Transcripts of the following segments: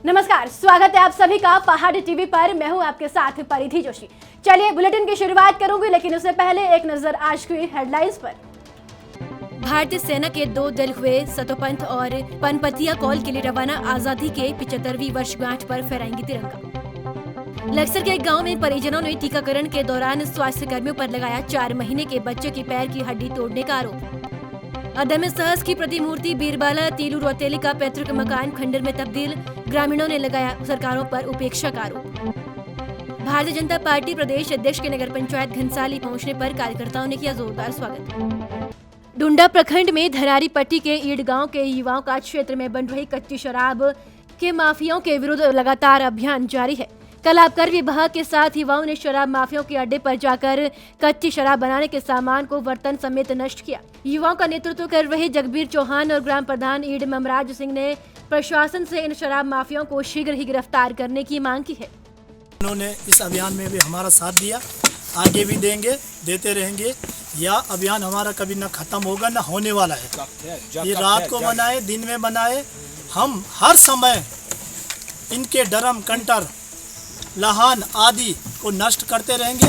नमस्कार, स्वागत है आप सभी का पहाड़ी टीवी पर। मैं हूं आपके साथ परिधि जोशी। चलिए बुलेटिन की शुरुआत करूंगी, लेकिन उससे पहले एक नजर आज की हेडलाइंस पर। भारतीय सेना के 2 दल हुए सतोपंथ और पनपतिया कॉल के लिए रवाना। आजादी के 75वीं वर्षगांठ पर फहराएंगे तिरंगा। लक्सर के एक गांव में परिजनों ने टीकाकरण के दौरान स्वास्थ्य कर्मियों पर लगाया 4 महीने के बच्चे की पैर की हड्डी तोड़ने का आरोप। अदम्य साहस की प्रतिमूर्ति बीरबाला तीलू रौतेली का पैतृक मकान खंडर में तब्दील। ग्रामीणों ने लगाया सरकारों पर उपेक्षा का आरोप। भारतीय जनता पार्टी प्रदेश अध्यक्ष के नगर पंचायत घनसाली पहुंचने पर कार्यकर्ताओं ने किया जोरदार स्वागत। डुंडा प्रखंड में धरारी पट्टी के ईड गांव के युवाओं का क्षेत्र में बन रही कच्ची शराब के माफियाओं के विरुद्ध लगातार अभियान जारी है। कल आबकारी विभाग के साथ युवाओं ने शराब माफियाओं के अड्डे पर जाकर कच्ची शराब बनाने के सामान को बर्तन समेत नष्ट किया। युवाओं का नेतृत्व कर रहे जगबीर चौहान और ग्राम प्रधान ईड ममराज सिंह ने प्रशासन से इन शराब माफियाओं को शीघ्र ही गिरफ्तार करने की मांग की है। उन्होंने इस अभियान में भी हमारा साथ दिया, आगे भी देंगे, देते रहेंगे। यह अभियान हमारा कभी न खत्म होगा, न होने वाला है। ये रात को बनाए, दिन में बनाए, हम हर समय इनके ड्रम, कंटर, लाहन आदि को नष्ट करते रहेंगे।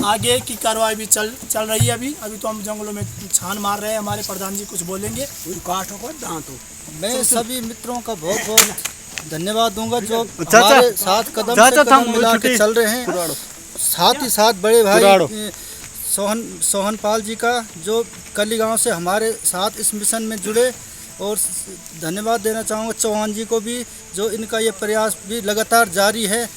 आगे की कार्रवाई भी चल रही है। अभी तो हम जंगलों में छान मार रहे हैं। हमारे प्रधान जी कुछ बोलेंगे। मैं सभी मित्रों का बहुत बहुत धन्यवाद दूंगा जो हमारे साथ कदम से कदम मिला के चल रहे हैं। साथ ही साथ बड़े भाई सोहनपाल जी का जो कली गांव से हमारे साथ इस मिशन में जुड़े, और धन्यवाद देना चाहूँगा चौहान जी को भी, जो इनका ये प्रयास भी लगातार जारी है।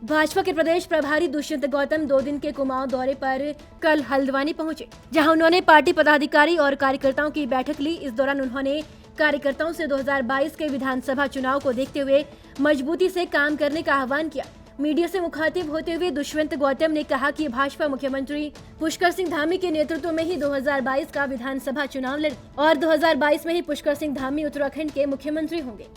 भाजपा के प्रदेश प्रभारी दुष्यंत गौतम 2 दिन के कुमाऊं दौरे पर कल हल्द्वानी पहुंचे, जहां उन्होंने पार्टी पदाधिकारी और कार्यकर्ताओं की बैठक ली। इस दौरान उन्होंने कार्यकर्ताओं से 2022 के विधानसभा चुनाव को देखते हुए मजबूती से काम करने का आह्वान किया। मीडिया से मुखातिब होते हुए दुष्यंत गौतम ने कहा कि भाजपा मुख्यमंत्री पुष्कर सिंह धामी के नेतृत्व में ही 2022 का विधानसभा चुनाव लड़ी और 2022 में ही पुष्कर सिंह धामी उत्तराखंड के मुख्यमंत्री होंगे।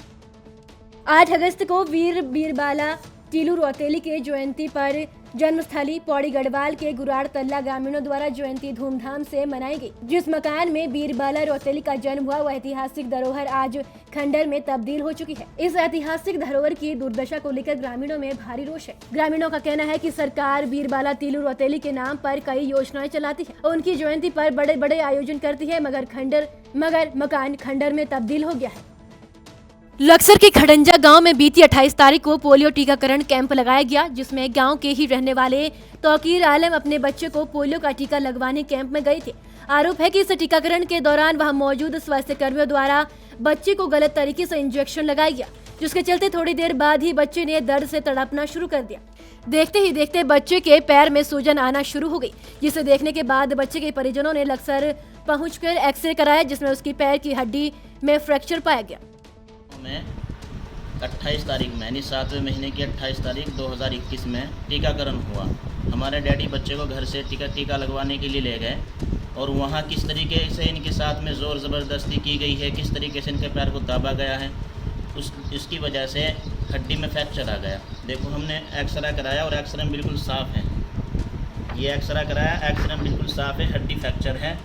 8 अगस्त को वीर बीरबाला तीलू रौतेली के जयंती पर जन्मस्थली पौड़ी गढ़वाल के गुराड़ तल्ला ग्रामीणों द्वारा जयंती धूमधाम से मनाई गई। जिस मकान में बीरबाला रौतेली का जन्म हुआ, वह ऐतिहासिक धरोहर आज खंडर में तब्दील हो चुकी है। इस ऐतिहासिक धरोहर की दुर्दशा को लेकर ग्रामीणों में भारी रोष है। ग्रामीणों का कहना है कि सरकार बीरबाला तीलू रौतेली के नाम पर कई योजनाएं चलाती है और उनकी जयंती पर बड़े बड़े आयोजन करती है, मगर मकान खंडर में तब्दील हो गया है। लक्सर के खड़ंजा गांव में बीती 28 तारीख को पोलियो टीकाकरण कैंप लगाया गया, जिसमें गांव के ही रहने वाले तौकीर आलम अपने बच्चे को पोलियो का टीका लगवाने कैंप में गए थे। आरोप है कि इस टीकाकरण के दौरान वहां मौजूद स्वास्थ्य कर्मियों द्वारा बच्चे को गलत तरीके से इंजेक्शन लगाया गया, जिसके चलते थोड़ी देर बाद ही बच्चे ने दर्द से तड़पना शुरू कर दिया। देखते ही देखते बच्चे के पैर में सूजन आना शुरू हो गई, जिसे देखने के बाद बच्चे के परिजनों ने लक्सर पहुंचकर एक्सरे कराया, जिसमें उसकी पैर की हड्डी में फ्रैक्चर पाया गया। में 28 तारीख में यानी 7वें महीने की 28 तारीख 2021 में टीकाकरण हुआ। हमारे डैडी बच्चे को घर से टीका लगवाने के लिए ले गए और वहाँ किस तरीके से इनके साथ में ज़ोर ज़बरदस्ती की गई है, किस तरीके से इनके पैर को दाबा गया है, इसकी वजह से हड्डी में फ्रैक्चर आ गया। देखो, हमने एक्सरा कराया और एक्सरे में बिल्कुल साफ़ है। ये एक्सरा कराया, एक्सरे में बिल्कुल साफ़ है, हड्डी फ्रैक्चर है।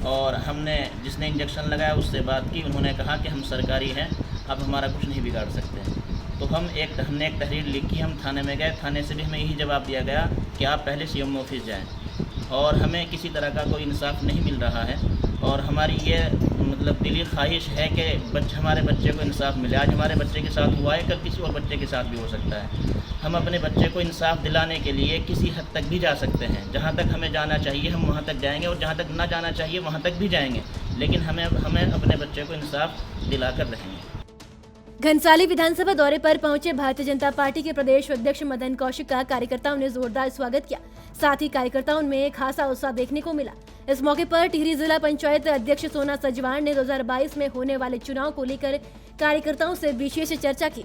और हमने जिसने इंजेक्शन लगाया उससे बात की, उन्होंने कहा कि हम सरकारी हैं, अब हमारा कुछ नहीं बिगाड़ सकते। तो हमने एक तहरीर लिखी, हम थाने में गए। थाने से भी हमें यही जवाब दिया गया कि आप पहले सीएम ऑफिस जाएं, और हमें किसी तरह का कोई इंसाफ नहीं मिल रहा है। और हमारी ये दिली ख्वाहिश है कि हमारे बच्चे को इंसाफ मिले। आज हमारे बच्चे के साथ हुआ है, कल किसी और बच्चे के साथ भी हो सकता है। हम अपने बच्चे को इंसाफ दिलाने के लिए किसी हद तक भी जा सकते हैं। जहाँ तक हमें जाना चाहिए हम वहाँ तक जाएंगे, और जहाँ तक ना जाना चाहिए वहाँ तक भी जाएंगे, लेकिन हमें अपने बच्चे को इंसाफ दिलाकर रहेंगे। घनसाली विधानसभा दौरे पर पहुंचे भारतीय जनता पार्टी के प्रदेश अध्यक्ष मदन कौशिक का कार्यकर्ताओं ने जोरदार स्वागत किया। साथ ही कार्यकर्ताओं में खासा उत्साह देखने को मिला। इस मौके पर टिहरी जिला पंचायत अध्यक्ष सोना सजवान ने 2022 में होने वाले चुनाव को लेकर कार्यकर्ताओं से विशेष चर्चा की।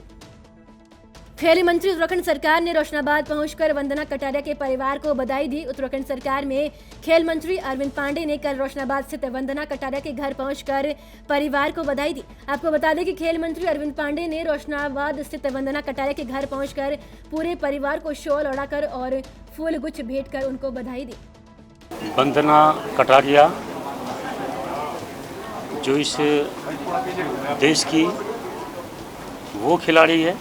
खेल मंत्री उत्तराखंड सरकार ने रोशनाबाद पहुंचकर वंदना कटारिया के परिवार को बधाई दी। उत्तराखंड सरकार में खेल मंत्री अरविंद पांडे ने कल रोशनाबाद स्थित वंदना कटारिया के घर पहुंचकर परिवार को बधाई दी। आपको बता दें कि खेल मंत्री अरविंद पांडे ने रोशनाबाद स्थित वंदना कटारिया के घर पहुंचकर पूरे परिवार को शॉल ओढ़ाकर और फूल गुच्छ भेंट कर उनको बधाई दी। वंदना कटारिया जो इस देश की वो खिलाड़ी है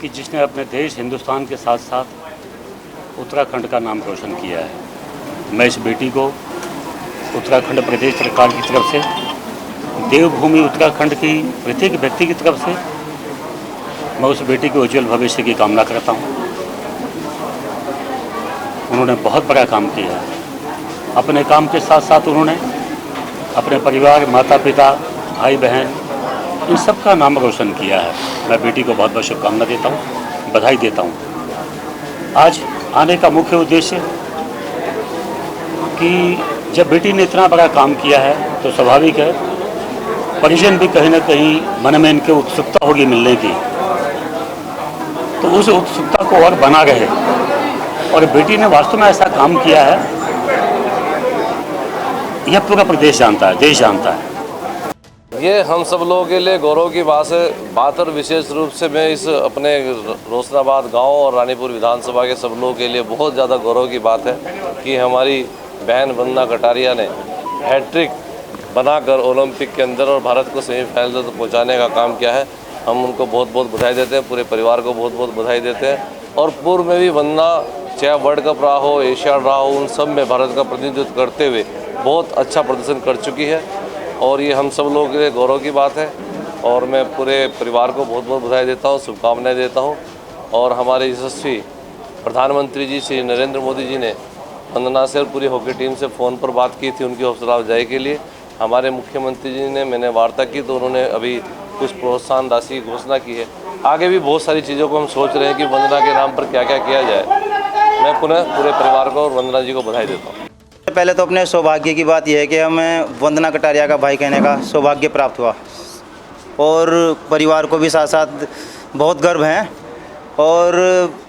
कि जिसने अपने देश हिंदुस्तान के साथ साथ उत्तराखंड का नाम रोशन किया है। मैं इस बेटी को उत्तराखंड प्रदेश सरकार की तरफ से, देवभूमि उत्तराखंड की प्रत्येक व्यक्ति की तरफ से मैं उस बेटी के उज्जवल भविष्य की कामना करता हूँ। उन्होंने बहुत बड़ा काम किया है। अपने काम के साथ साथ उन्होंने अपने परिवार, माता पिता, भाई बहन, इन सब का नाम रोशन किया है। मैं बेटी को बहुत बहुत शुभकामना देता हूँ, बधाई देता हूँ। आज आने का मुख्य उद्देश्य कि जब बेटी ने इतना बड़ा काम किया है तो स्वाभाविक है परिजन भी कहीं ना कहीं मन में इनके उत्सुकता होगी मिलने की, तो उस उत्सुकता को और बना रहे। और बेटी ने वास्तव में ऐसा काम किया है, यह पूरा प्रदेश जानता है, देश जानता है। ये हम सब लोगों के लिए गौरव की बात और विशेष रूप से मैं इस अपने रोशनाबाद गांव और रानीपुर विधानसभा के सब लोगों के लिए बहुत ज़्यादा गौरव की बात है कि हमारी बहन वंदना कटारिया ने हैट्रिक बनाकर ओलंपिक के अंदर और भारत को सेमीफाइनल तक पहुंचाने का काम किया है। हम उनको बहुत बहुत बधाई देते हैं, पूरे परिवार को बहुत बहुत बधाई देते हैं। और पूर्व में भी वंदना चाहे वर्ल्ड कप रहा हो, एशियाड रहा हो, उन सब में भारत का प्रतिनिधित्व करते हुए बहुत अच्छा प्रदर्शन कर चुकी है और ये हम सब लोगों के लिए गौरव की बात है। और मैं पूरे परिवार को बहुत बहुत बधाई देता हूँ, शुभकामनाएं देता हूँ। और हमारे यशस्वी प्रधानमंत्री जी श्री नरेंद्र मोदी जी ने वंदना से और पूरी हॉकी टीम से फ़ोन पर बात की थी उनकी हौसला अफजाई के लिए। हमारे मुख्यमंत्री जी ने मैंने वार्ता की तो उन्होंने अभी कुछ प्रोत्साहन राशि की घोषणा की है। आगे भी बहुत सारी चीज़ों को हम सोच रहे हैं कि वंदना के नाम पर क्या क्या किया जाए। मैं पुनः पूरे परिवार को और वंदना जी को बधाई देता हूँ। पहले तो अपने सौभाग्य की बात यह है कि हमें वंदना कटारिया का भाई कहने का सौभाग्य प्राप्त हुआ और परिवार को भी साथ साथ बहुत गर्व है। और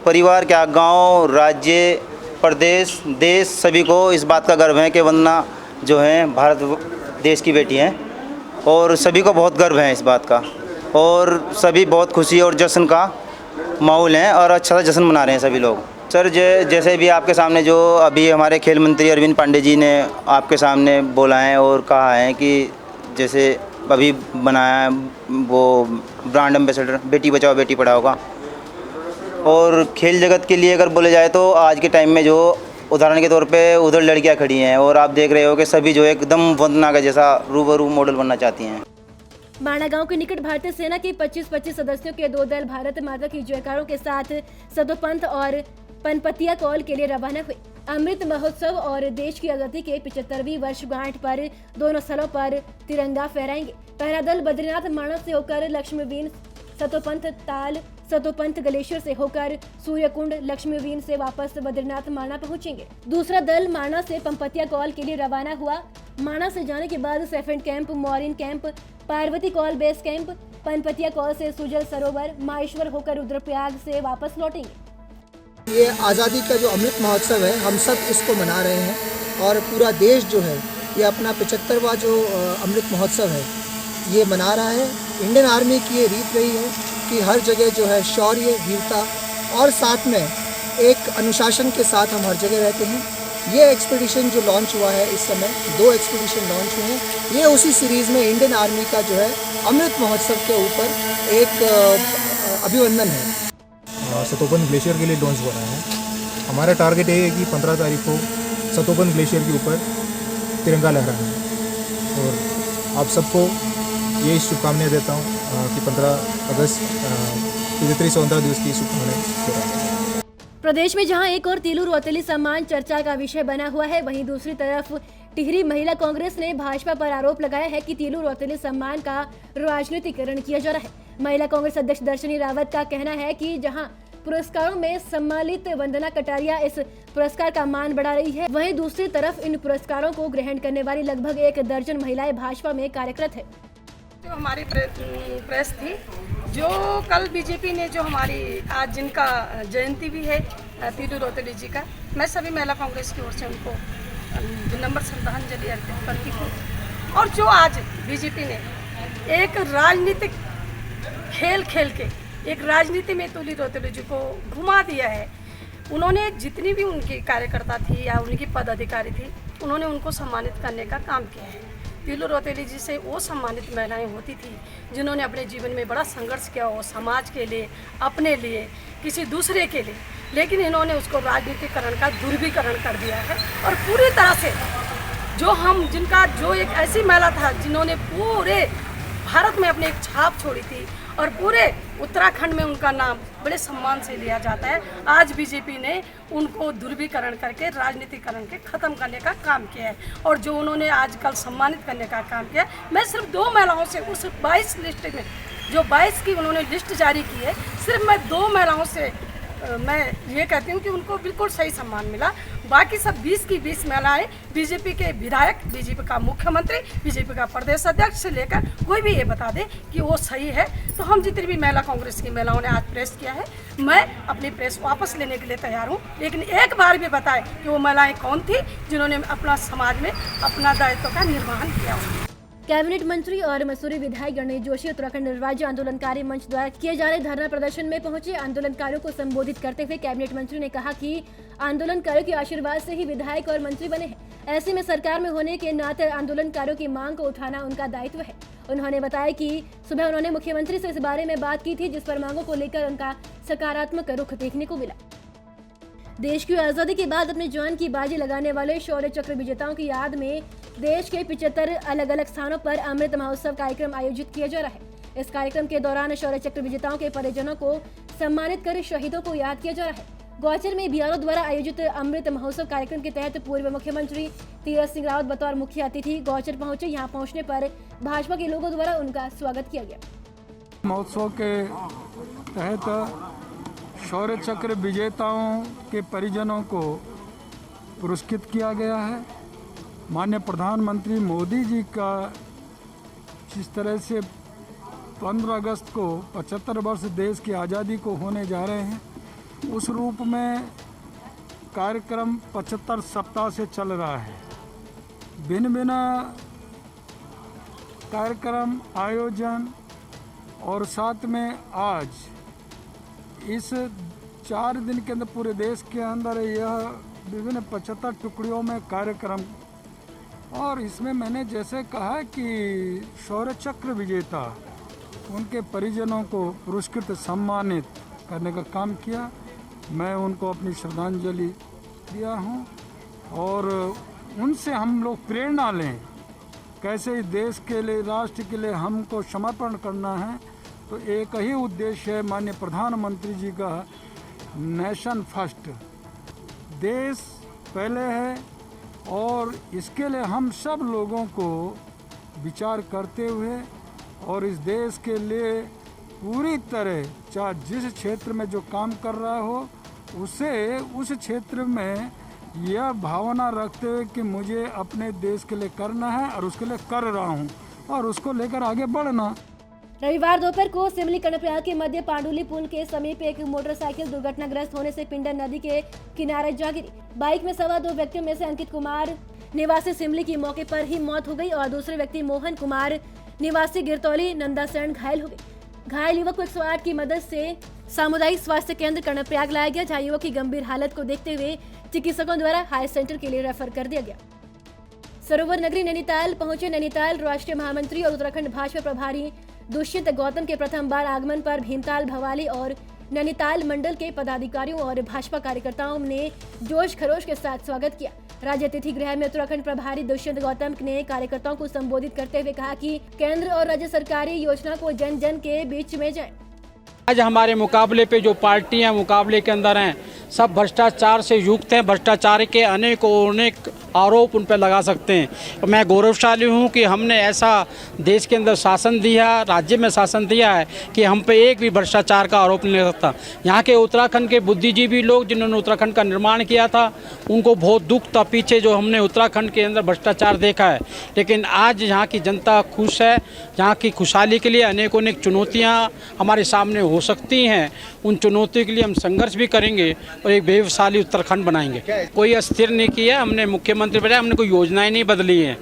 परिवार क्या, गांव, राज्य, प्रदेश, देश सभी को इस बात का गर्व है कि वंदना जो है भारत देश की बेटी हैं और सभी को बहुत गर्व है इस बात का। और सभी बहुत खुशी और जश्न का माहौल है और अच्छा सा जश्न मना रहे हैं सभी लोग। सर जैसे भी आपके सामने जो अभी हमारे खेल मंत्री अरविंद पांडे जी ने आपके सामने बोला है और कहा है कि जैसे अभी बनाया है वो ब्रांड एम्बेसडर बेटी बचाओ बेटी पढ़ाओ का, और खेल जगत के लिए अगर बोले जाए तो आज के टाइम में जो उदाहरण के तौर पे उधर लड़कियां खड़ी हैं और आप देख रहे हो कि सभी जो एकदम वंदना का जैसा रूबरू मॉडल बनना चाहती हैं। बाणा गांव के निकट भारतीय सेना के 25-25 सदस्यों के 2 दल भारत माता की जयकारों के साथ सतोपंथ और पनपतिया कॉल के लिए रवाना हुए। अमृत महोत्सव और देश की आजादी के 75वीं वर्षगांठ पर दोनों स्थलों पर तिरंगा फहराएंगे। पहला दल बद्रीनाथ माणा से होकर लक्ष्मीवीन सतोपंथ ताल सतोपंथ गलेश्वर से होकर सूर्यकुंड लक्ष्मीवीन से वापस बद्रीनाथ माणा पहुंचेंगे। दूसरा दल माणा से पंपतिया कॉल के लिए रवाना हुआ। माणा से जाने के बाद सेफेंट camp, moraine camp, Parvati col base camp, Panpatia col से सुजल सरोवर, माहेश्वर होकर रुद्रप्रयाग से वापस लौटेंगे। ये आज़ादी का जो अमृत महोत्सव है हम सब इसको मना रहे हैं और पूरा देश जो है ये अपना 75वां जो अमृत महोत्सव है ये मना रहा है। इंडियन आर्मी की ये रीत रही है कि हर जगह जो है शौर्य, वीरता और साथ में एक अनुशासन के साथ हम हर जगह रहते हैं। ये एक्सपीडिशन जो लॉन्च हुआ है इस समय 2 एक्सपीडिशन लॉन्च हुए हैं। ये उसी सीरीज़ में इंडियन आर्मी का जो है अमृत महोत्सव के ऊपर एक अभिवंदन है। सतोपन ग्लेशियर के लिए लॉन्च हो रहा है। हमारा टारगेट ये है कि 15 तारीख को सतोपन ग्लेशियर के ऊपर तिरंगा लहराना है और आप सबको यही शुभकामनाएं देता हूँ कि 15 अगस्त विजयत्री स्वतंत्रता दिवस की शुभकामनाएं दे रहा हूँ। प्रदेश में जहां एक और तीलू रौतेली सम्मान चर्चा का विषय बना हुआ है, वहीं दूसरी तरफ टिहरी महिला कांग्रेस ने भाजपा पर आरोप लगाया है कि तीलू रौतेली सम्मान का राजनीतिकरण किया जा रहा है। महिला कांग्रेस अध्यक्ष दर्शनी रावत का कहना है कि जहां पुरस्कारों में सम्मानित वंदना कटारिया इस पुरस्कार का मान बढ़ा रही है, वहीं दूसरी तरफ इन पुरस्कारों को ग्रहण करने वाली लगभग 1 दर्जन महिलाएं भाजपा में कार्यरत है। जो हमारी प्रेस थी, जो कल बीजेपी ने जो हमारी आज जिनका जयंती भी है तीलू रौतेली जी का, मैं सभी महिला कांग्रेस की ओर से उनको विनम्र श्रद्धांजलि अर्पित करती हूँ। और जो आज बीजेपी ने एक राजनीतिक खेल खेल के एक राजनीति में तीलू रौतेली जी को घुमा दिया है। उन्होंने जितनी भी उनकी कार्यकर्ता थी या उनकी पदाधिकारी थी, उन्होंने उनको सम्मानित करने का काम किया है। पीलू रौतेली जी से वो सम्मानित महिलाएं होती थी जिन्होंने अपने जीवन में बड़ा संघर्ष किया हो, समाज के लिए, अपने लिए, किसी दूसरे के लिए, लेकिन इन्होंने उसको राजनीतिकरण का ध्रुवीकरण कर दिया है। और पूरी तरह से जो एक ऐसी महिला था जिन्होंने पूरे भारत में अपनी एक छाप छोड़ी थी और पूरे उत्तराखंड में उनका नाम बड़े सम्मान से लिया जाता है। आज बीजेपी ने उनको ध्रुवीकरण करके राजनीतिकरण के ख़त्म करने का काम किया है और जो उन्होंने आजकल सम्मानित करने का काम किया है। मैं सिर्फ 2 महिलाओं से उस 22 लिस्ट में जो 22 की उन्होंने लिस्ट जारी की है, सिर्फ मैं 2 महिलाओं से मैं ये कहती हूँ कि उनको बिल्कुल सही सम्मान मिला। बाकी सब 20 की 20 महिलाएं बीजेपी के विधायक, बीजेपी का मुख्यमंत्री, बीजेपी का प्रदेश अध्यक्ष से लेकर कोई भी ये बता दे कि वो सही है। तो हम जितनी भी महिला कांग्रेस की महिलाओं ने आज प्रेस किया है, मैं अपनी प्रेस वापस लेने के लिए तैयार हूँ, लेकिन एक बार भी बताएं कि वो महिलाएं कौन थी जिन्होंने अपना समाज में अपना दायित्व का निर्वहन किया। कैबिनेट मंत्री और मसूरी विधायक गणेश जोशी उत्तराखंड राज्य आंदोलनकारी मंच द्वारा किए जा रहे धरना प्रदर्शन में पहुंचे। आंदोलनकारियों को संबोधित करते हुए कैबिनेट मंत्री ने कहा कि आंदोलनकारियों के आशीर्वाद से ही विधायक और मंत्री बने हैं। ऐसे में सरकार में होने के नाते आंदोलनकारियों की मांग को उठाना उनका दायित्व है। उन्होंने बताया कि सुबह उन्होंने मुख्यमंत्री से इस बारे में बात की थी, जिस पर मांगों को लेकर उनका सकारात्मक रुख देखने को मिला। देश की आज़ादी के बाद अपनी जान की बाजी लगाने वाले शौर्य चक्र विजेताओं की याद में देश के 75 अलग अलग स्थानों पर अमृत महोत्सव कार्यक्रम आयोजित किया जा रहा है। इस कार्यक्रम के दौरान शौर्य चक्र विजेताओं के परिजनों को सम्मानित कर शहीदों को याद किया जा रहा है। गौचर में बीआरओ द्वारा आयोजित अमृत महोत्सव कार्यक्रम के तहत पूर्व मुख्यमंत्री तीरथ सिंह रावत बतौर मुख्य अतिथि गौचर पहुंचे। यहां पहुंचने पर भाजपा के लोगों द्वारा उनका स्वागत किया गया। महोत्सव के तहत शौर्य चक्र विजेताओं के परिजनों को पुरस्कृत किया गया है। माननीय प्रधानमंत्री मोदी जी का जिस तरह से 15 अगस्त को 75 वर्ष देश की आज़ादी को होने जा रहे हैं, उस रूप में कार्यक्रम 75 सप्ताह से चल रहा है। भिन्न भिन्न कार्यक्रम आयोजन और साथ में आज इस 4 दिन के अंदर पूरे देश के अंदर यह विभिन्न 75 टुकड़ियों में कार्यक्रम, और इसमें मैंने जैसे कहा कि शौर्य चक्र विजेता उनके परिजनों को पुरस्कृत सम्मानित करने का काम किया। मैं उनको अपनी श्रद्धांजलि दिया हूं और उनसे हम लोग प्रेरणा लें कैसे इस देश के लिए, राष्ट्र के लिए हमको समर्पण करना है। तो एक ही उद्देश्य है माननीय प्रधानमंत्री जी का, नेशन फर्स्ट, देश पहले है, और इसके लिए हम सब लोगों को विचार करते हुए और इस देश के लिए पूरी तरह, चाहे जिस क्षेत्र में जो काम कर रहा हो उसे उस क्षेत्र में यह भावना रखते हुए कि मुझे अपने देश के लिए करना है और उसके लिए कर रहा हूँ और उसको लेकर आगे बढ़ना। रविवार दोपहर को सिमली कर्णप्रयाग के मध्य पांडुली पुल के समीप एक मोटरसाइकिल दुर्घटनाग्रस्त होने से पिंडर नदी के किनारे जा गिरी। बाइक में सवार 2 व्यक्तियों में से अंकित कुमार निवासी सिमली की मौके पर ही मौत हो गई और दूसरे व्यक्ति मोहन कुमार निवासी गिरतौली नंदासरण घायल हो गए। घायल युवक को 108 की मदद से सामुदायिक स्वास्थ्य केंद्र कर्णप्रयाग लाया गया, जहाँ युवक की गंभीर हालत को देखते हुए चिकित्सकों द्वारा हायर सेंटर के लिए रेफर कर दिया गया। सरोवर नगरी नैनीताल पहुंचे। नैनीताल राष्ट्रीय महामंत्री और उत्तराखंड भाजपा प्रभारी दुष्यंत गौतम के प्रथम बार आगमन पर भीमताल, भवाली और नैनीताल मंडल के पदाधिकारियों और भाजपा कार्यकर्ताओं ने जोश खरोश के साथ स्वागत किया। राज्य अतिथि गृह में उत्तराखंड प्रभारी दुष्यंत गौतम ने कार्यकर्ताओं को संबोधित करते हुए कहा कि केंद्र और राज्य सरकारी योजना को जन जन के बीच में जाए। आज हमारे मुकाबले पे जो पार्टियां मुकाबले के अंदर हैं, सब भ्रष्टाचार से युक्त हैं। भ्रष्टाचार के अनेक आरोप उन पर लगा सकते हैं। मैं गौरवशाली हूं कि हमने ऐसा देश के अंदर शासन दिया, राज्य में शासन दिया है कि हम पे एक भी भ्रष्टाचार का आरोप नहीं लग सकता। यहाँ के उत्तराखंड के बुद्धिजीवी लोग जिन्होंने उत्तराखंड का निर्माण किया था, उनको बहुत दुख था पीछे जो हमने उत्तराखंड के अंदर भ्रष्टाचार देखा है। लेकिन आज यहाँ की जनता खुश है। यहाँ की खुशहाली के लिए अनेक चुनौतियाँ हमारे सामने हो सकती हैं। उन चुनौतियों के लिए हम संघर्ष भी करेंगे और एक बेवसाली उत्तराखंड बनाएंगे। कोई अस्थिर नहीं किया हमने, मुख्यमंत्री बनाया, हमने कोई योजनाएं नहीं बदली हैं।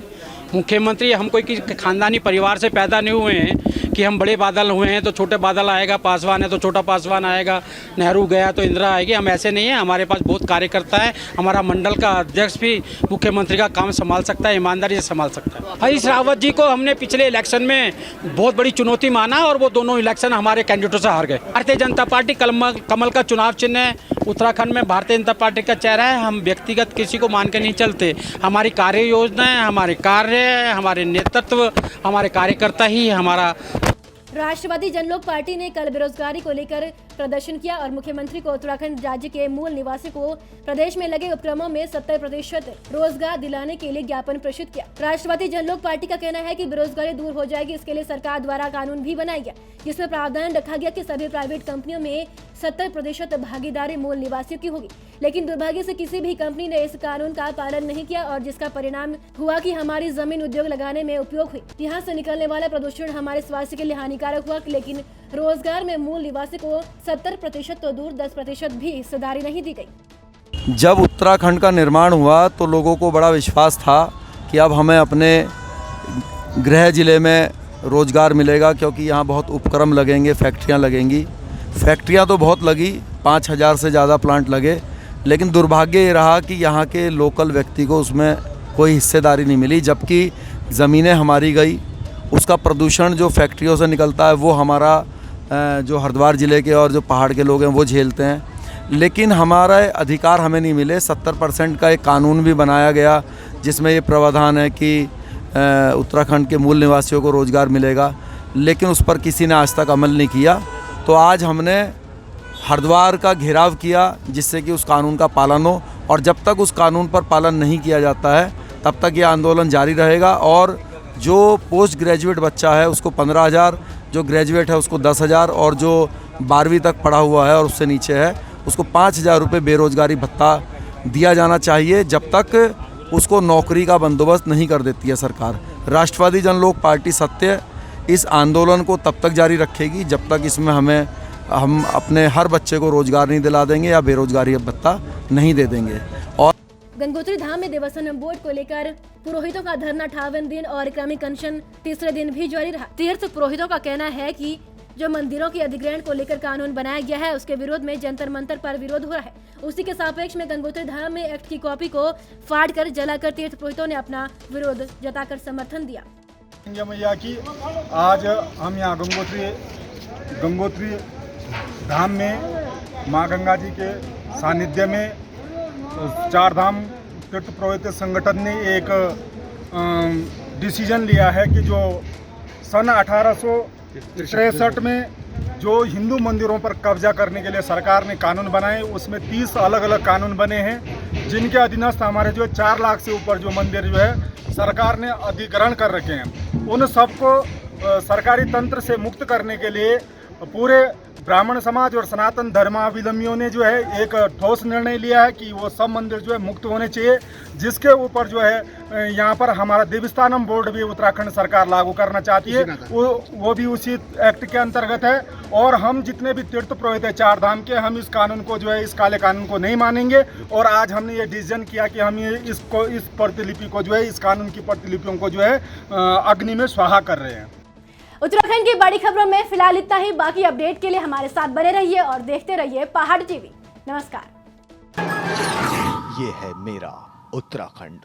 मुख्यमंत्री हम कोई खानदानी परिवार से पैदा नहीं हुए हैं। कि हम बड़े बादल हुए हैं तो छोटे बादल आएगा, पासवान है तो छोटा पासवान आएगा, नेहरू गया तो इंदिरा आएगी। हम ऐसे नहीं हैं, हमारे पास बहुत कार्यकर्ता है। हमारा मंडल का अध्यक्ष भी मुख्यमंत्री का काम संभाल सकता है, ईमानदारी से संभाल सकता है। हरीश रावत जी को हमने पिछले इलेक्शन में बहुत बड़ी चुनौती माना और वो दोनों इलेक्शन हमारे कैंडिडेटों से हार गए। भारतीय जनता पार्टी कमल का चुनाव चिन्ह है। उत्तराखंड में भारतीय जनता पार्टी का चेहरा है। हम व्यक्तिगत किसी को मान के नहीं चलते। हमारी कार्य योजनाएं, हमारे कार्य, हमारे नेतृत्व, हमारे कार्यकर्ता ही हमारा। राष्ट्रवादी जनलोक पार्टी ने कल बेरोजगारी को लेकर प्रदर्शन किया और मुख्यमंत्री को उत्तराखंड राज्य के मूल निवासी को प्रदेश में लगे उपक्रमों में 70% रोजगार दिलाने के लिए ज्ञापन प्रेषित किया। राष्ट्रवादी जनलोक पार्टी का कहना है कि बेरोजगारी दूर हो जाएगी। इसके लिए सरकार द्वारा कानून भी बनाया गया, जिसमें प्रावधान रखा गया कि सभी प्राइवेट कंपनियों में 70% भागीदारी मूल निवासियों की होगी। लेकिन दुर्भाग्य से किसी भी कंपनी ने इस कानून का पालन नहीं किया और जिसका परिणाम हुआ कि हमारी जमीन उद्योग लगाने में उपयोग हुई। यहाँ से निकलने वाला प्रदूषण हमारे स्वास्थ्य के लिए हानिकारक हुआ, लेकिन रोजगार में मूल निवासी को 70% तो दूर 10% भी हिस्सेदारी नहीं दी गई। जब उत्तराखंड का निर्माण हुआ तो लोगों को बड़ा विश्वास था कि अब हमें अपने गृह जिले में रोजगार मिलेगा, क्योंकि यहाँ बहुत उपक्रम लगेंगे, फैक्ट्रियाँ लगेंगी। फैक्ट्रियाँ तो बहुत लगी, 5000 से ज़्यादा प्लांट लगे, लेकिन दुर्भाग्य ये रहा कि यहाँ के लोकल व्यक्ति को उसमें कोई हिस्सेदारी नहीं मिली। जबकि ज़मीनें हमारी गई, उसका प्रदूषण जो फैक्ट्रियों से निकलता है वो हमारा जो हरिद्वार ज़िले के और जो पहाड़ के लोग हैं वो झेलते हैं। लेकिन हमारा अधिकार हमें नहीं मिले। 70% का एक कानून भी बनाया गया जिसमें ये प्रावधान है कि उत्तराखंड के मूल निवासियों को रोज़गार मिलेगा, लेकिन उस पर किसी ने आज तक अमल नहीं किया। तो आज हमने हरिद्वार का घेराव किया जिससे कि उस कानून का पालन हो, और जब तक उस कानून पर पालन नहीं किया जाता है तब तक ये आंदोलन जारी रहेगा। और जो पोस्ट ग्रेजुएट बच्चा है उसको 15,000, जो ग्रेजुएट है उसको 10,000 और जो 12वीं तक पढ़ा हुआ है और उससे नीचे है उसको 5,000 रुपये बेरोजगारी भत्ता दिया जाना चाहिए, जब तक उसको नौकरी का बंदोबस्त नहीं कर देती है सरकार। राष्ट्रवादी जनलोक पार्टी सत्य इस आंदोलन को तब तक जारी रखेगी जब तक इसमें हम अपने हर बच्चे को रोजगार नहीं दिला देंगे या बेरोजगारी भत्ता नहीं दे देंगे। और गंगोत्री धाम में देवस्थानम बोर्ड को लेकर पुरोहितों का धरना 58 दिन और क्रमिक अनशन तीसरे दिन भी जारी रहा। तीर्थ पुरोहितों का कहना है कि जो मंदिरों के अधिग्रहण को लेकर कानून बनाया गया है उसके विरोध में जंतर मंतर पर विरोध हो रहा है। उसी के सापेक्ष में गंगोत्री धाम में एक्ट की कॉपी को फाड़ कर जलाकर तीर्थ पुरोहितों ने अपना विरोध जताकर समर्थन दिया। मैया की आज हम यहाँ गंगोत्री धाम में माँ गंगा जी के सानिध्य में चार धाम तीर्थ पुरोहित संगठन ने एक डिसीजन लिया है कि जो सन 1863 में जो हिंदू मंदिरों पर कब्जा करने के लिए सरकार ने कानून बनाए, उसमें 30 अलग अलग कानून बने हैं जिनके अधीनस्थ हमारे जो 4 लाख से ऊपर जो मंदिर जो है सरकार ने अधिग्रहण कर रखे हैं। उन सबको सरकारी तंत्र से मुक्त करने के लिए पूरे ब्राह्मण समाज और सनातन धर्मावलंबियों ने जो है एक ठोस निर्णय लिया है कि वो सब मंदिर जो है मुक्त होने चाहिए, जिसके ऊपर जो है यहाँ पर हमारा देवस्थानम बोर्ड भी उत्तराखंड सरकार लागू करना चाहती है, वो भी उसी एक्ट के अंतर्गत है। और हम जितने भी तीर्थ पुरोहित है 4 धाम के, हम इस कानून को जो है इस काले कानून को नहीं मानेंगे। और आज हमने ये डिसीजन किया कि हम ये इस प्रतिलिपि को जो है इस कानून की प्रतिलिपियों को जो है अग्नि में स्वाहा कर रहे हैं। उत्तराखंड की बड़ी खबरों में फिलहाल इतना ही। बाकी अपडेट के लिए हमारे साथ बने रहिए और देखते रहिए पहाड़ टीवी। नमस्कार। ये है मेरा उत्तराखंड।